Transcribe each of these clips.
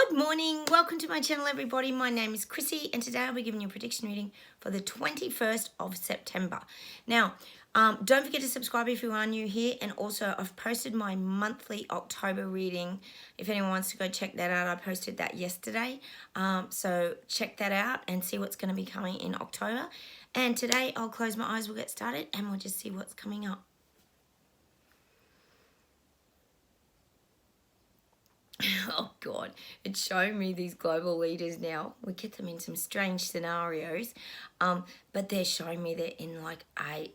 Good morning. Welcome to my channel, everybody. My name is Chrissy, and today I'll be giving you a prediction reading for the 21st of September. Now, don't forget to subscribe if you are new here, and also I've posted my monthly October reading. If anyone wants to go check that out, I posted that yesterday. So check that out and see what's going to be coming in October. And today I'll close my eyes, we'll get started, and we'll just see what's coming up. Oh God, it's showing me these global leaders now. We get them in some strange scenarios, but they're showing me they're in like a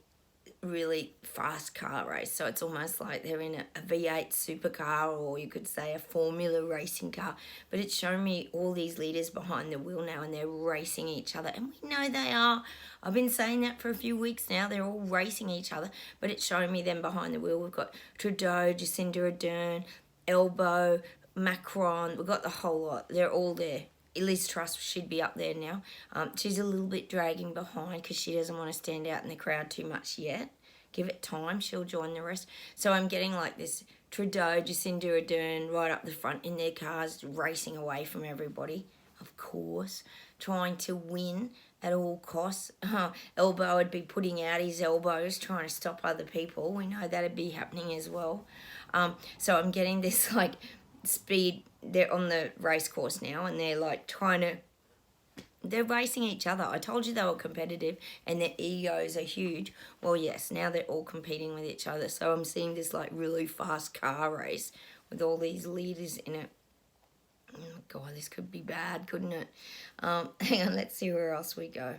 really fast car race. So it's almost like they're in a V8 supercar, or you could say a Formula racing car. But it's showing me all these leaders behind the wheel now, and they're racing each other. And we know they are. I've been saying that for a few weeks now. They're all racing each other, but it's showing me them behind the wheel. We've got Trudeau, Jacinda Ardern, Elbow, Macron, we've got the whole lot. They're all there. Liz Truss should be up there now. She's a little bit dragging behind because she doesn't want to stand out in the crowd too much yet. Give it time, she'll join the rest. So I'm getting like this Trudeau, Jacinda Ardern right up the front in their cars, racing away from everybody, of course, trying to win at all costs. Elbow would be putting out his elbows, trying to stop other people. We know that'd be happening as well. So I'm getting this like speed. They're on the race course now, and they're like they're racing each other. I told you they were competitive and their egos are huge. Well, yes, now they're all competing with each other. So I'm seeing this like really fast car race with all these leaders in it. Oh God, this could be bad, couldn't it? Hang on, let's see where else we go.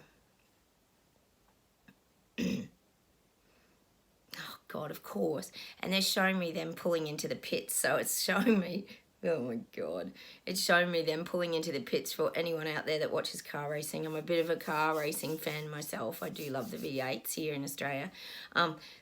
Oh God, of course. And they're showing me them pulling into the pits. So it's showing me, oh my God, it's showing me them pulling into the pits. For anyone out there that watches car racing, I'm a bit of a car racing fan myself. I do love the V8s here in Australia.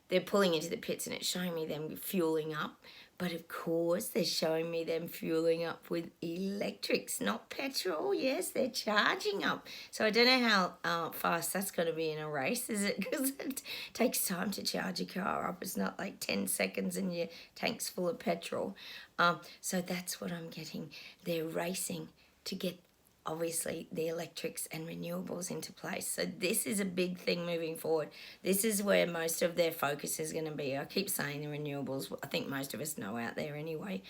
They're pulling into the pits, and it's showing me them fueling up. But of course, they're showing me them fueling up with electrics, not petrol. Yes, they're charging up. So I don't know how fast that's going to be in a race, is it? Because it takes time to charge a car up. It's not like 10 seconds and your tank's full of petrol. So that's what I'm getting. They're racing to get, obviously, the electrics and renewables into place. So this is a big thing moving forward. This is where most of their focus is going to be. I keep saying the renewables. I think most of us know out there anyway.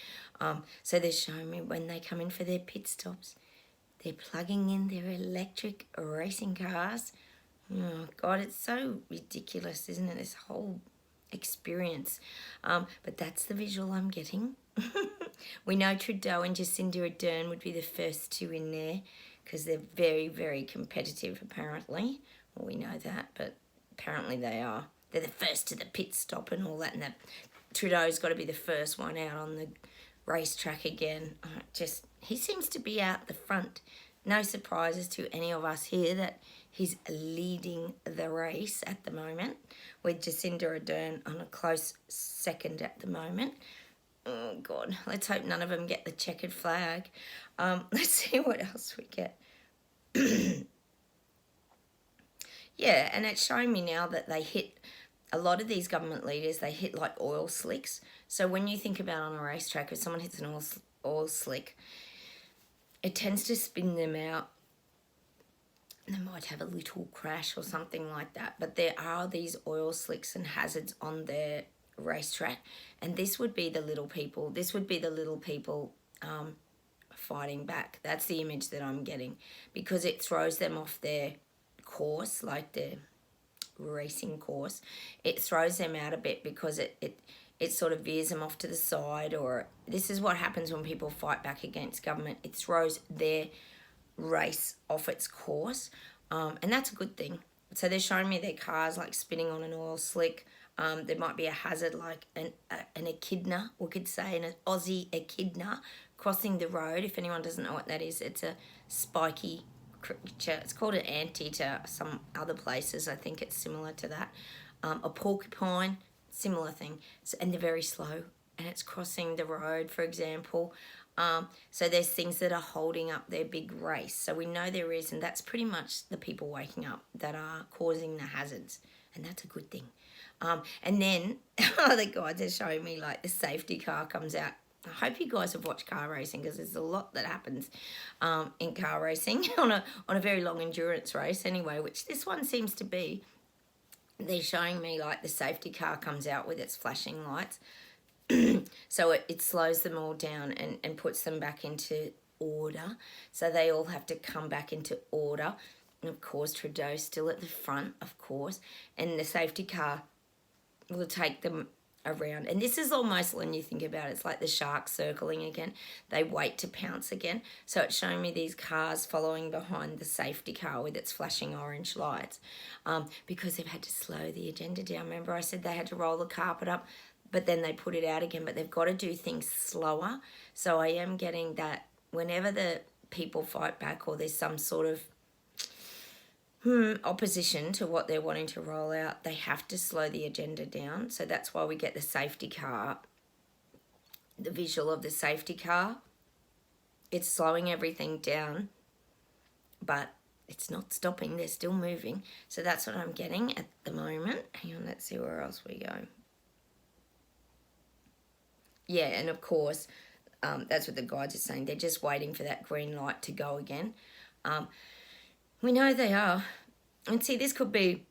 So they're showing me when they come in for their pit stops, they're plugging in their electric racing cars. Oh God, it's so ridiculous, isn't it? This whole experience. But that's the visual I'm getting. We know Trudeau and Jacinda Ardern would be the first two in there because they're very, very competitive, apparently. Well, we know that, but apparently they are. They're the first to the pit stop and all that, and Trudeau's got to be the first one out on the racetrack again. He seems to be out the front. No surprises to any of us here that he's leading the race at the moment, with Jacinda Ardern on a close second at the moment. Oh God, let's hope none of them get the checkered flag. Let's see what else we get. Yeah, and it's showing me now that they hit, a lot of these government leaders, they hit like oil slicks. So when you think about on a racetrack, if someone hits an oil slick, it tends to spin them out. They might have a little crash or something like that. But there are these oil slicks and hazards on their racetrack, and this would be the little people. This would be the little people fighting back. That's the image that I'm getting, because it throws them off their course, like their racing course. It throws them out a bit because it sort of veers them off to the side, or this is what happens when people fight back against government. It throws their race off its course, and that's a good thing. So they're showing me their cars like spinning on an oil slick. There might be a hazard like an echidna, we could say, an Aussie echidna crossing the road. If anyone doesn't know what that is, it's a spiky creature. It's called an anteater some other places. I think it's similar to that. A porcupine, similar thing. So, and they're very slow, and it's crossing the road, for example. So there's things that are holding up their big race. So we know there is, and that's pretty much the people waking up that are causing the hazards, and that's a good thing. And then the guides are showing me like the safety car comes out I hope you guys have watched car racing, because there's a lot that happens in car racing on a very long endurance race anyway, which this one seems to be. They're showing me like the safety car comes out with its flashing lights. So it slows them all down and puts them back into order. So they all have to come back into order. And of course, Trudeau's still at the front, of course. And the safety car will take them around. And this is almost, when you think about it, it's like the sharks circling again. They wait to pounce again. So it's showing me these cars following behind the safety car with its flashing orange lights, because they've had to slow the agenda down. Remember I said they had to roll the carpet up, but then they put it out again, but they've got to do things slower. So I am getting that whenever the people fight back, or there's some sort of opposition to what they're wanting to roll out, they have to slow the agenda down. So that's why we get the safety car, the visual of the safety car. It's slowing everything down, but it's not stopping. They're still moving. So that's what I'm getting at the moment. Hang on, let's see where else we go. Yeah, and of course, that's what the guides are saying. They're just waiting for that green light to go again. We know they are. And see, this could be,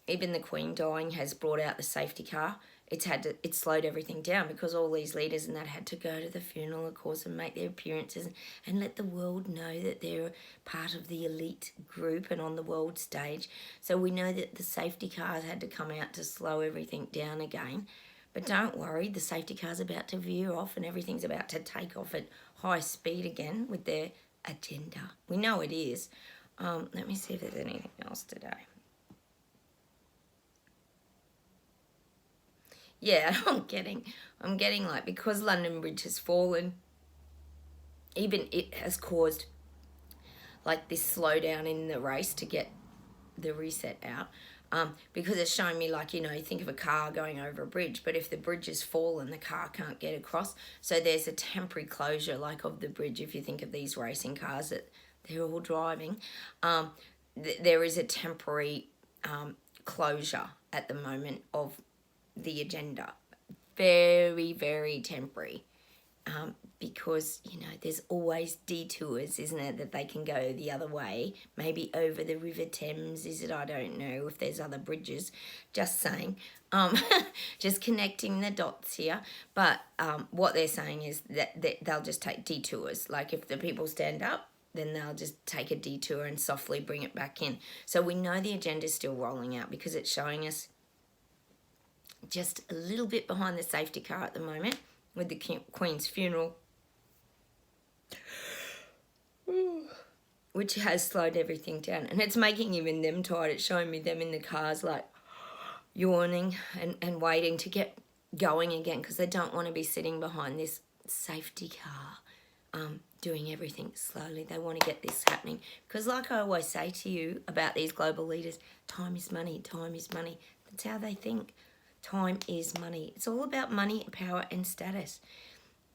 even the Queen dying has brought out the safety car. It slowed everything down, because all these leaders and that had to go to the funeral, of course, and make their appearances and let the world know that they're part of the elite group and on the world stage. So we know that the safety cars had to come out to slow everything down again. But don't worry, the safety car's about to veer off and everything's about to take off at high speed again with their agenda. We know it is. Let me see if there's anything else today. Yeah, I'm getting like, because London Bridge has fallen, even it has caused like this slowdown in the race to get the reset out. Because it's showing me, like, you know, you think of a car going over a bridge, but if the bridge has fallen, the car can't get across. So there's a temporary closure, like, of the bridge. If you think of these racing cars that they're all driving, there is a temporary closure at the moment of the agenda. Very, very temporary. Because, you know, there's always detours, isn't it, that they can go the other way. Maybe over the River Thames, is it? I don't know if there's other bridges. Just saying. Just connecting the dots here. But what they're saying is that they'll just take detours. Like, if the people stand up, then they'll just take a detour and softly bring it back in. So we know the agenda's still rolling out, because it's showing us just a little bit behind the safety car at the moment with the Queen's funeral, which has slowed everything down. And it's making even them tired. It's showing me them in the cars, like, yawning and waiting to get going again, because they don't want to be sitting behind this safety car, doing everything slowly. They want to get this happening. Because like I always say to you about these global leaders, time is money, time is money. That's how they think. Time is money. It's all about money, power and status.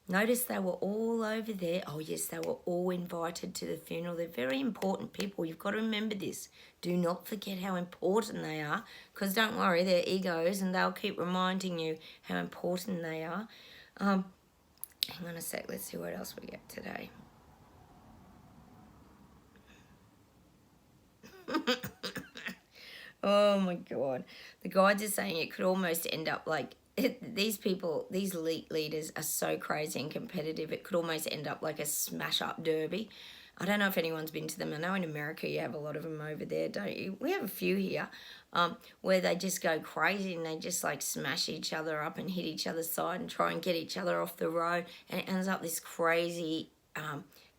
Notice they were all over there. Oh, yes, they were all invited to the funeral. They're very important people. You've got to remember this. Do not forget how important they are, because don't worry, they're egos and they'll keep reminding you how important they are. Hang on a sec. Let's see what else we get today. Oh, my God. The guides are saying it could almost end up like, these people, these elite leaders are so crazy and competitive, it could almost end up like a smash-up derby. I don't know if anyone's been to them. I know in America you have a lot of them over there, don't you? We have a few here, where they just go crazy and they just, like, smash each other up and hit each other's side and try and get each other off the road. And it ends up this crazy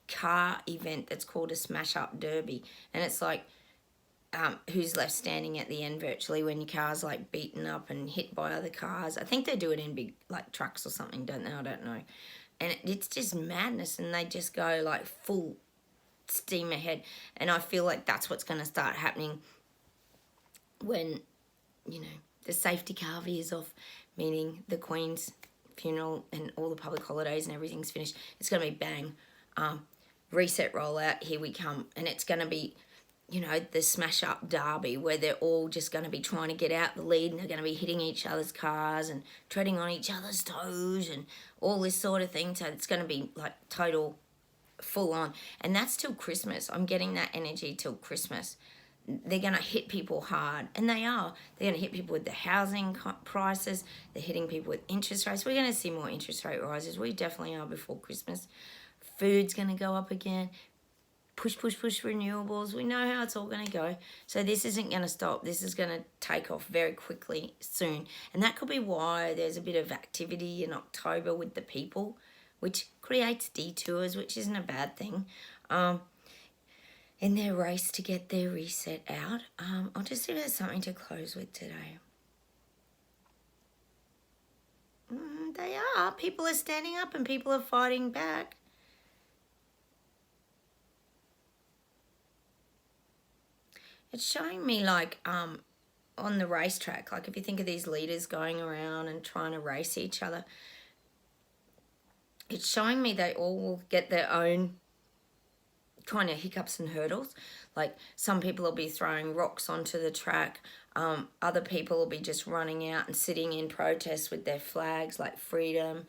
car event that's called a smash-up derby. And it's like, who's left standing at the end virtually when your car's like beaten up and hit by other cars. I think they do it in big like trucks or something, don't they? I don't know. And it's just madness, and they just go like full steam ahead. And I feel like that's what's going to start happening when, you know, the safety car veers off, meaning the Queen's funeral and all the public holidays and everything's finished. It's going to be bang, reset, rollout, here we come. And it's going to be you know, the smash up derby where they're all just going to be trying to get out the lead and they're going to be hitting each other's cars and treading on each other's toes and all this sort of thing. So it's going to be like total full on. And that's till Christmas. I'm getting that energy till Christmas. They're going to hit people hard, and they are. They're going to hit people with the housing prices. They're hitting people with interest rates. We're going to see more interest rate rises. We definitely are before Christmas. Food's going to go up again. Push, push, push renewables. We know how it's all going to go. So this isn't going to stop. This is going to take off very quickly soon. And that could be why there's a bit of activity in October with the people, which creates detours, which isn't a bad thing. In their race to get their reset out. I'll just see if there's something to close with today. They are. People are standing up and people are fighting back. It's showing me like on the racetrack, like if you think of these leaders going around and trying to race each other, it's showing me they all will get their own kind of hiccups and hurdles. Like some people will be throwing rocks onto the track. Other people will be just running out and sitting in protest with their flags like freedom.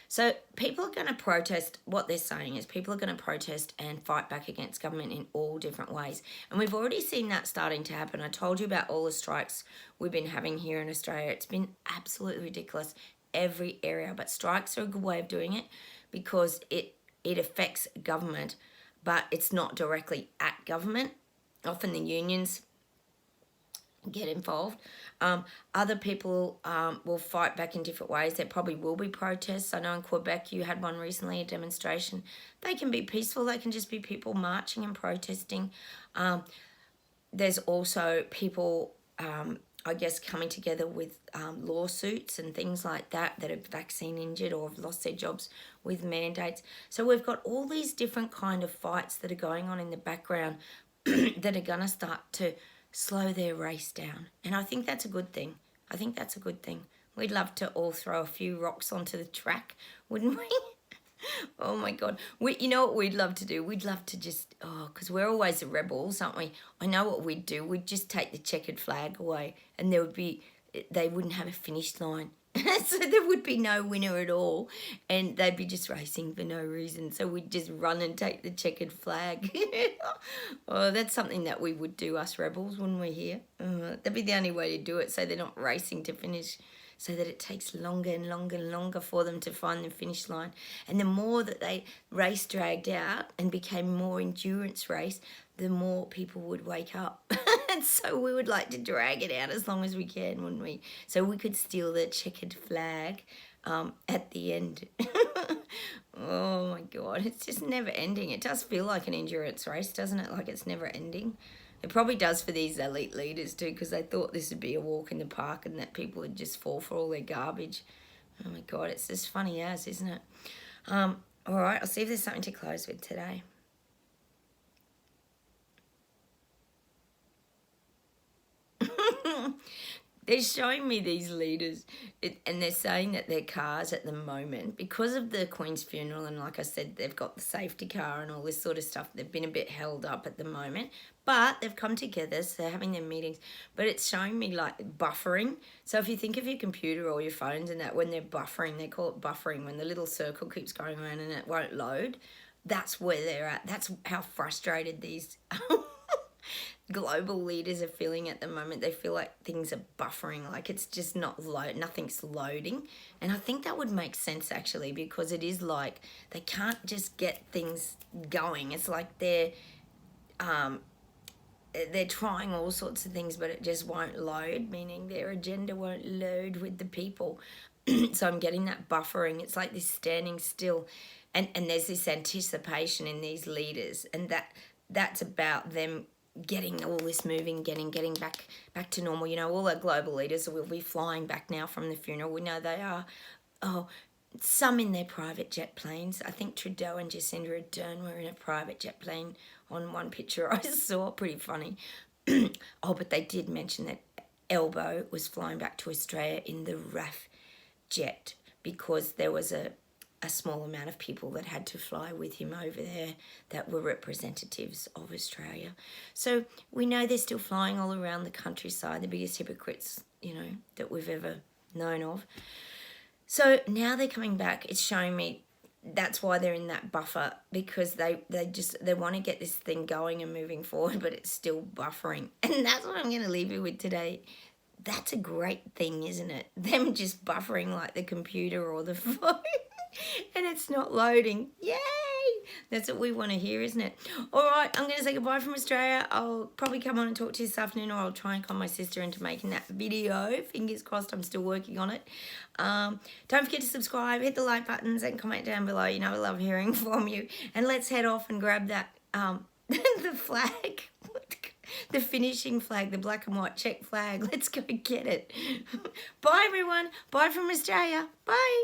So people are going to protest. What they're saying is people are going to protest and fight back against government in all different ways. And we've already seen that starting to happen. I told you about all the strikes we've been having here in Australia. It's been absolutely ridiculous every area. But strikes are a good way of doing it because it affects government, but it's not directly at government. Often the unions get involved. Other people will fight back in different ways. There probably will be protests. I know in Quebec you had one recently, a demonstration. They can be peaceful. They can just be people marching and protesting. There's also people, I guess, coming together with lawsuits and things like that are vaccine injured or have lost their jobs with mandates. So we've got all these different kind of fights that are going on in the background that are going to start to slow their race down. And I think that's a good thing. I think that's a good thing. We'd love to all throw a few rocks onto the track, wouldn't we? Oh my God. You know what we'd love to do? We'd love to just, because we're always the rebels, aren't we? I know what we'd do. We'd just take the checkered flag away and they wouldn't have a finish line. So there would be no winner at all and they'd be just racing for no reason. So we'd just run and take the checkered flag. Oh, that's something that we would do, us rebels, when we're here. That'd be the only way to do it, so they're not racing to finish, so that it takes longer and longer and longer for them to find the finish line. And the more that they race dragged out and became more endurance race, the more people would wake up. And so we would like to drag it out as long as we can, wouldn't we? So we could steal the checkered flag at the end. Oh my God, it's just never ending. It does feel like an endurance race, doesn't it? Like it's never ending. It probably does for these elite leaders too, because they thought this would be a walk in the park and that people would just fall for all their garbage. Oh my God, it's just funny as, isn't it? All right, I'll see if there's something to close with today. They're showing me these leaders and they're saying that their cars at the moment, because of the Queen's funeral, and like I said, they've got the safety car and all this sort of stuff, they've been a bit held up at the moment, but they've come together, so they're having their meetings. But it's showing me like buffering. So if you think of your computer or your phones and that, when they're buffering, they call it buffering, when the little circle keeps going around and it won't load, that's where they're at. That's how frustrated these global leaders are feeling at the moment. They feel like things are buffering, like it's just not nothing's loading. And I think that would make sense actually, because it is like they can't just get things going. It's like they're trying all sorts of things, but it just won't load, meaning their agenda won't load with the people. So I'm getting that buffering. It's like this standing still, and there's this anticipation in these leaders, and that's about them getting all this moving, getting back to normal. You know, all our global leaders will be flying back now from the funeral. We know they are. Oh, some in their private jet planes. I think Trudeau and Jacinda Ardern were in a private jet plane on one picture I saw. Pretty funny. Oh, but they did mention that Elbow was flying back to Australia in the RAF jet because there was a a small amount of people that had to fly with him over there that were representatives of Australia. So we know they're still flying all around the countryside, the biggest hypocrites, you know, that we've ever known of. So now they're coming back. It's showing me that's why they're in that buffer, because they want to get this thing going and moving forward, but it's still buffering. And that's what I'm going to leave you with today. That's a great thing, isn't it? Them just buffering like the computer or the phone. And it's not loading. Yay! That's what we want to hear, isn't it? All right, I'm going to say goodbye from Australia. I'll probably come on and talk to you this afternoon, or I'll try and con my sister into making that video. Fingers crossed, I'm still working on it. Don't forget to subscribe, hit the like buttons, and comment down below. You know I love hearing from you. And let's head off and grab that, the flag. The finishing flag, the black and white check flag. Let's go get it. Bye, everyone. Bye from Australia. Bye.